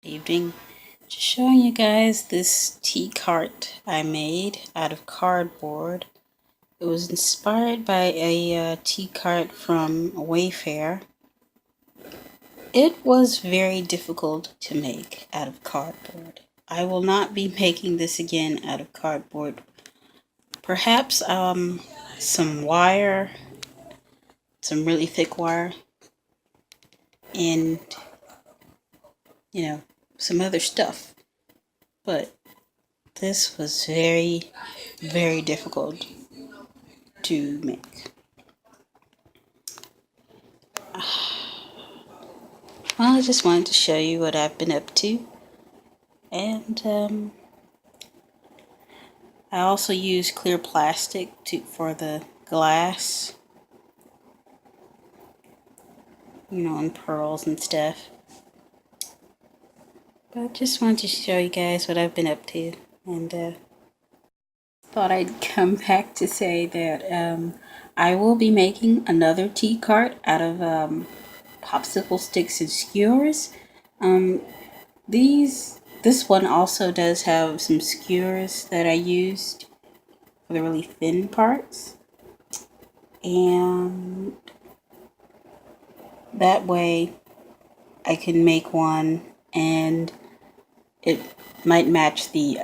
Evening. Just showing you guys this tea cart I made out of cardboard. It was inspired by a tea cart from Wayfair. It was very difficult to make out of cardboard. I will not be making this again out of cardboard. Perhaps some wire, some really thick wire, and some other stuff. But this was very, very difficult to make. Well, I just wanted to show you what I've been up to. And I also use clear plastic for the glass, and pearls and stuff. But I just wanted to show you guys what I've been up to, and thought I'd come back to say that I will be making another tea cart out of popsicle sticks and skewers. This one also does have some skewers that I used for the really thin parts, and that way I can make one and it might match the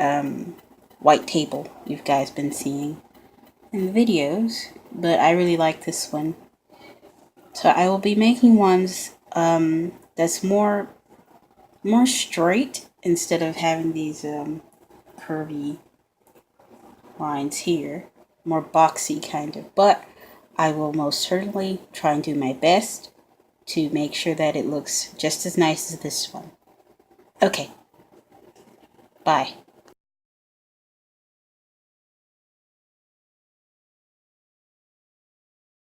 white table you guys been seeing in the videos, but I really like this one. So I will be making ones that's more straight instead of having these curvy lines here, more boxy kind of. But I will most certainly try and do my best to make sure that it looks just as nice as this one. Okay, bye.